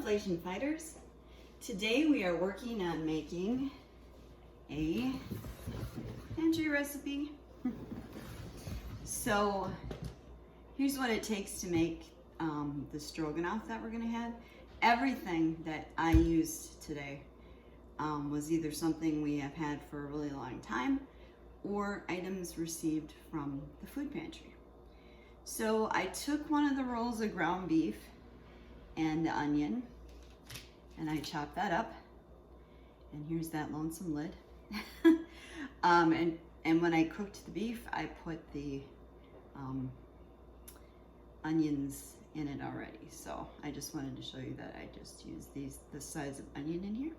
inflation fighters. Today we are working on making a pantry recipe. So here's what it takes to make the stroganoff that we're gonna have. Everything that I used today was either something we have had for a really long time or items received from the food pantry. So I took one of the rolls of ground beef and the onion and I chopped that up, and here's that lonesome lid. And when I cooked the beef, I put the onions in it already. So I just wanted to show you that I just used this size of onion in here.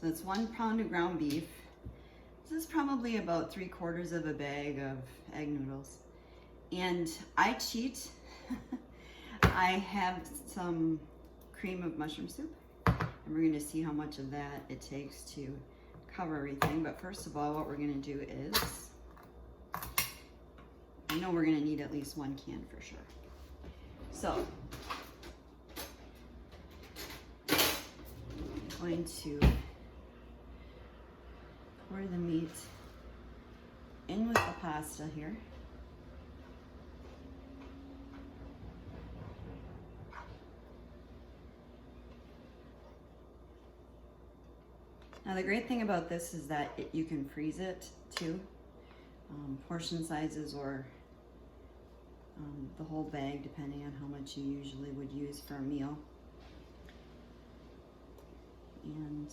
So it's 1 pound of ground beef. This is probably about 3/4 of a bag of egg noodles. And I cheat. I have some cream of mushroom soup, and we're gonna see how much of that it takes to cover everything. But first of all, what we're gonna do is, I know we're gonna need at least 1 can for sure. So, I'm going to pour the meat in with the pasta here. Now the great thing about this is that you can freeze it too, portion sizes or the whole bag, depending on how much you usually would use for a meal. And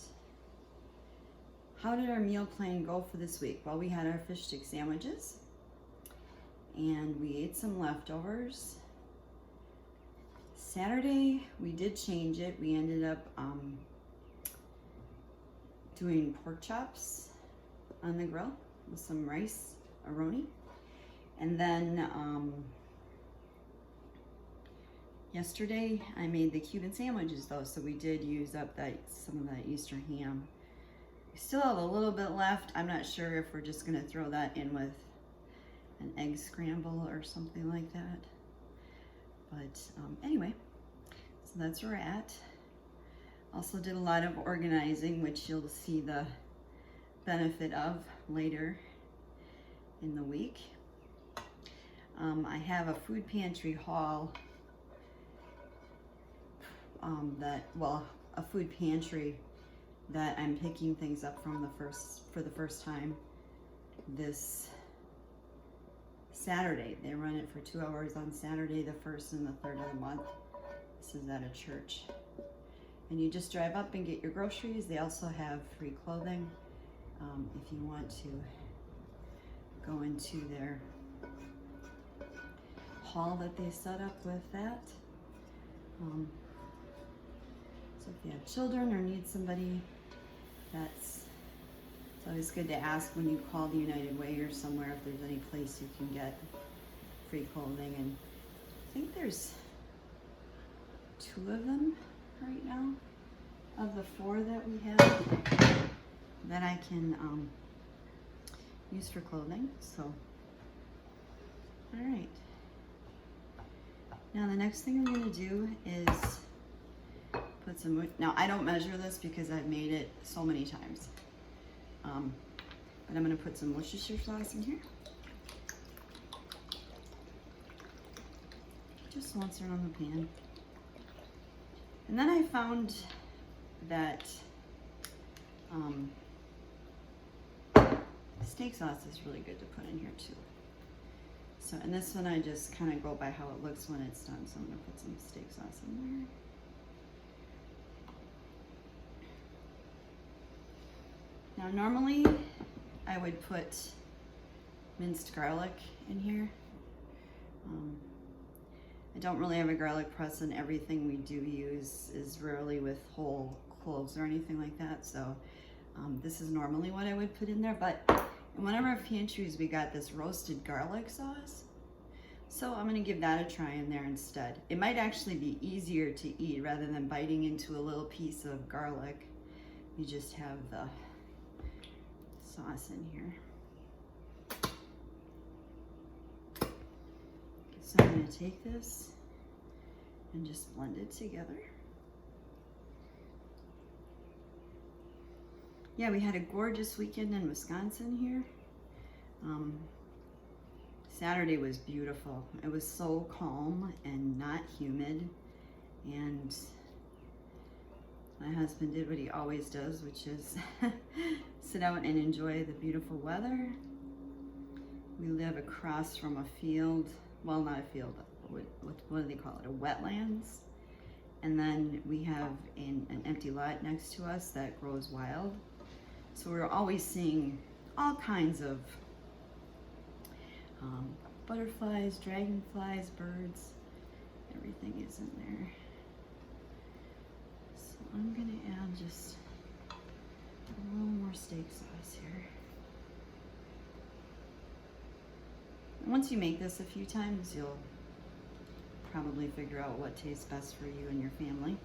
how did our meal plan go for this week? Well, we had our fish stick sandwiches and we ate some leftovers. Saturday, we did change it. We ended up doing pork chops on the grill with some rice, aroni. And then yesterday I made the Cuban sandwiches though, so we did use up some of that Easter ham. We still have a little bit left. I'm not sure if we're just gonna throw that in with an egg scramble or something like that. But anyway, so that's where we're at. Also did a lot of organizing, which you'll see the benefit of later in the week. I have a food pantry haul a food pantry that I'm picking things up from for the first time this Saturday. They run it for 2 hours on Saturday, the 1st and the 3rd of the month. This is at a church. And you just drive up and get your groceries. They also have free clothing if you want to go into their hall that they set up with that. So if you have children or need somebody, it's always good to ask when you call the United Way or somewhere if there's any place you can get free clothing. And I think there's 2 of them right now of the 4 that we have that I can use for clothing. So, all right. Now the next thing I'm gonna do is put some, now I don't measure this because I've made it so many times. But I'm gonna put some Worcestershire sauce in here. Just once around the pan. And then I found that steak sauce is really good to put in here too. So, and this one I just kind of go by how it looks when it's done. So I'm gonna put some steak sauce in there. Now normally I would put minced garlic in here. I don't really have a garlic press, and everything we do use is rarely with whole cloves or anything like that. So this is normally what I would put in there, but in one of our pantries we got this roasted garlic sauce. So I'm gonna give that a try in there instead. It might actually be easier to eat rather than biting into a little piece of garlic. You just have the sauce in here. So I'm gonna take this and just blend it together. yeah, we had a gorgeous weekend in Wisconsin here. Saturday was beautiful. It was so calm and not humid, and my husband did what he always does, which is sit out and enjoy the beautiful weather. We live across from a field, well, not a field, what do they call it, a wetlands. And then we have an empty lot next to us that grows wild. So we're always seeing all kinds of butterflies, dragonflies, birds, everything is in there. So I'm gonna add just a little more steak sauce here. And once you make this a few times, you'll probably figure out what tastes best for you and your family.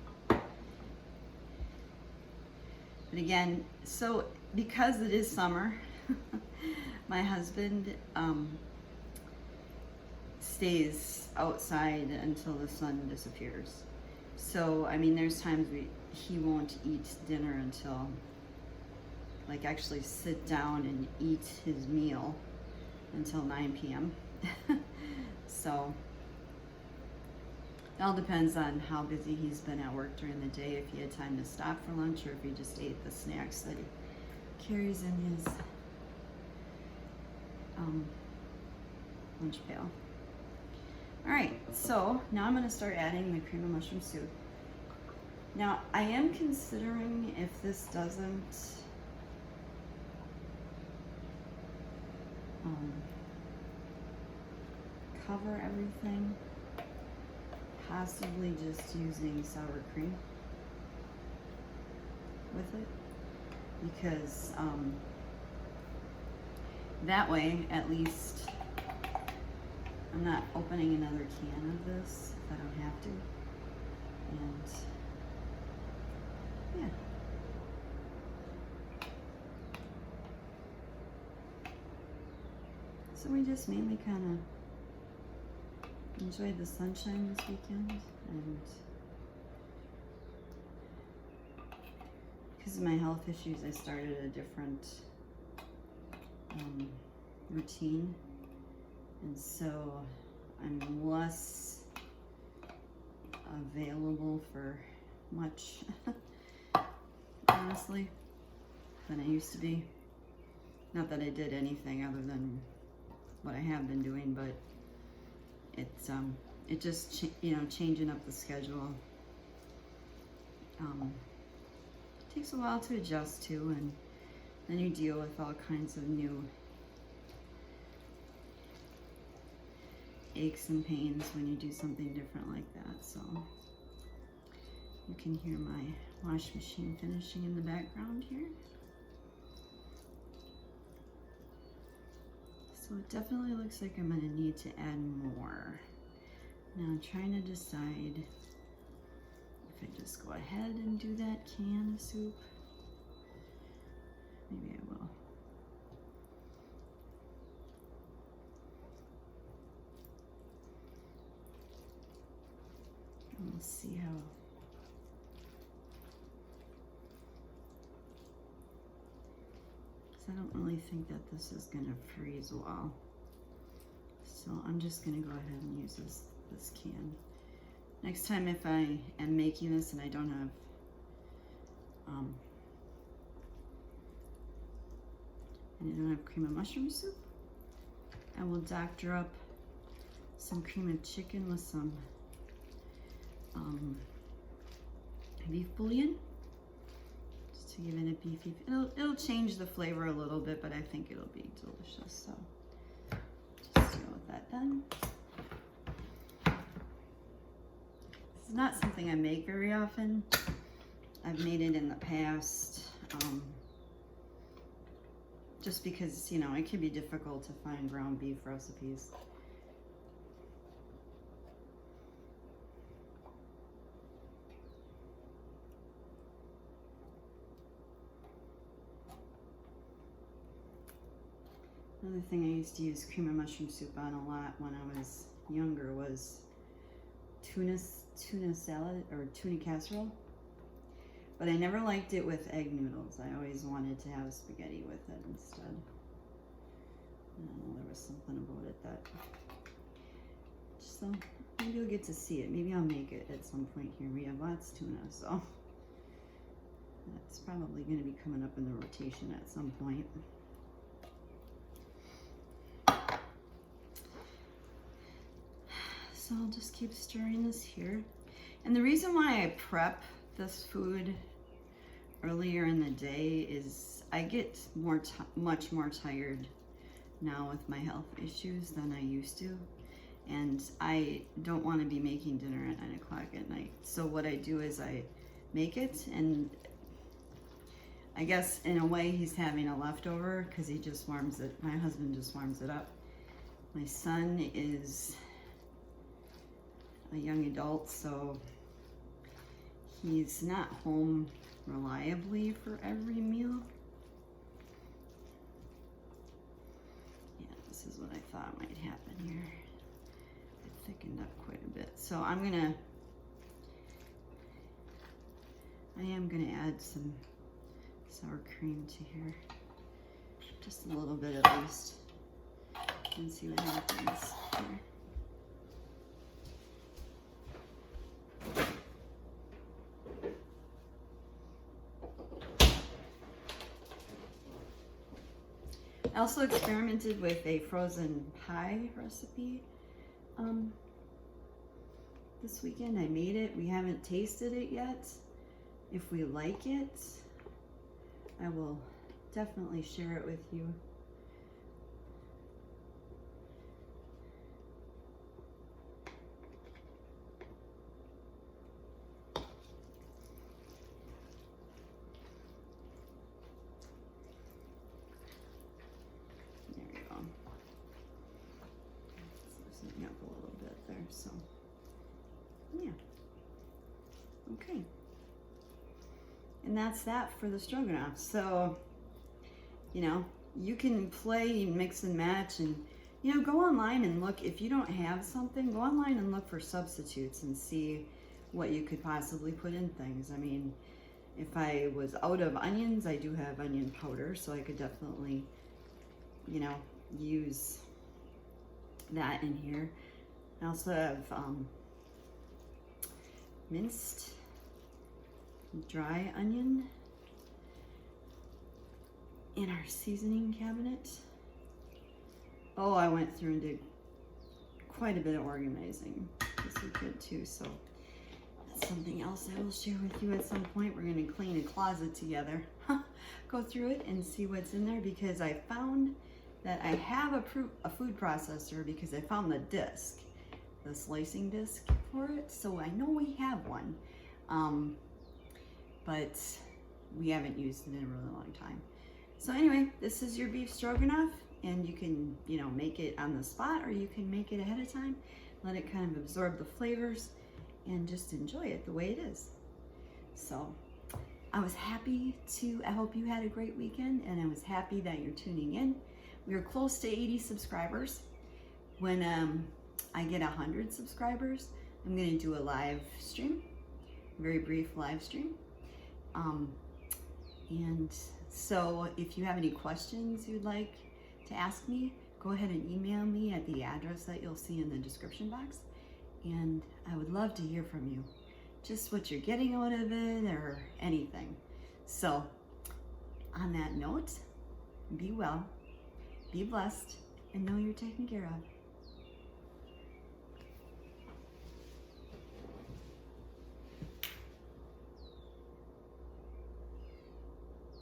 But again, so because it is summer, my husband stays outside until the sun disappears. So, I mean, there's times he won't eat dinner until, like, actually sit down and eat his meal until 9 p.m. So, it all depends on how busy he's been at work during the day, if he had time to stop for lunch, or if he just ate the snacks that he carries in his lunch pail. All right, so now I'm gonna start adding the cream of mushroom soup. Now, I am considering if this doesn't cover everything, possibly just using sour cream with it, because that way at least I'm not opening another can of this if I don't have to. And yeah. So we just mainly kind of enjoyed the sunshine this weekend, and because of my health issues, I started a different routine, and so I'm less available for much, honestly, than I used to be. Not that I did anything other than what I have been doing, but it's it just changing up the schedule takes a while to adjust to, and then you deal with all kinds of new aches and pains when you do something different like that. So you can hear my wash machine finishing in the background here. So it definitely looks like I'm going to need to add more. Now I'm trying to decide if I just go ahead and do that can of soup. Maybe I will. And we'll see how. I don't really think that this is going to freeze well. So I'm just going to go ahead and use this can. Next time, if I am making this and I don't have cream of mushroom soup, I will doctor up some cream of chicken with some beef bouillon. To give it a beefy, it'll change the flavor a little bit, but I think it'll be delicious. So just deal with that done. It's not something I make very often. I've made it in the past, just because it can be difficult to find ground beef recipes. Another thing I used to use cream of mushroom soup on a lot when I was younger was tuna salad or tuna casserole. But I never liked it with egg noodles. I always wanted to have spaghetti with it instead. I don't know, there was something about it that, so maybe you'll get to see it. Maybe I'll make it at some point here. We have lots of tuna, so that's probably going to be coming up in the rotation at some point. So I'll just keep stirring this here. And the reason why I prep this food earlier in the day is I get much more tired now with my health issues than I used to. And I don't want to be making dinner at 9 o'clock at night. So what I do is I make it, and I guess in a way he's having a leftover because he just warms it. My husband just warms it up. My son is a young adult, so he's not home reliably for every meal. Yeah, this is what I thought might happen here. It thickened up quite a bit. So I am gonna add some sour cream to here. Just a little bit at least. And see what happens here. I also experimented with a frozen pie recipe this weekend. I made it. We haven't tasted it yet. If we like it, I will definitely share it with you. So, yeah. Okay. And that's that for the stroganoff. So, you know, you can play and mix and match, and, you know, go online and look. If you don't have something, go online and look for substitutes and see what you could possibly put in things. I mean, if I was out of onions, I do have onion powder, so I could definitely, you know, use that in here. I also have minced dry onion in our seasoning cabinet. Oh, I went through and did quite a bit of organizing this weekend too, so that's something else I will share with you at some point. We're going to clean a closet together, go through it and see what's in there, because I found that I have a food processor because I found the disc. The slicing disc for it, so I know we have one, but we haven't used it in a really long time. So anyway, this is your beef stroganoff, and you can, you know, make it on the spot, or you can make it ahead of time, let it kind of absorb the flavors, and just enjoy it the way it is. So I was happy to, I hope you had a great weekend, and I was happy that you're tuning in. We are close to 80 subscribers. When I get 100 subscribers, I'm going to do a live stream, a very brief live stream. And so if you have any questions you'd like to ask me, go ahead and email me at the address that you'll see in the description box. And I would love to hear from you, just what you're getting out of it or anything. So on that note, be well, be blessed, and know you're taken care of.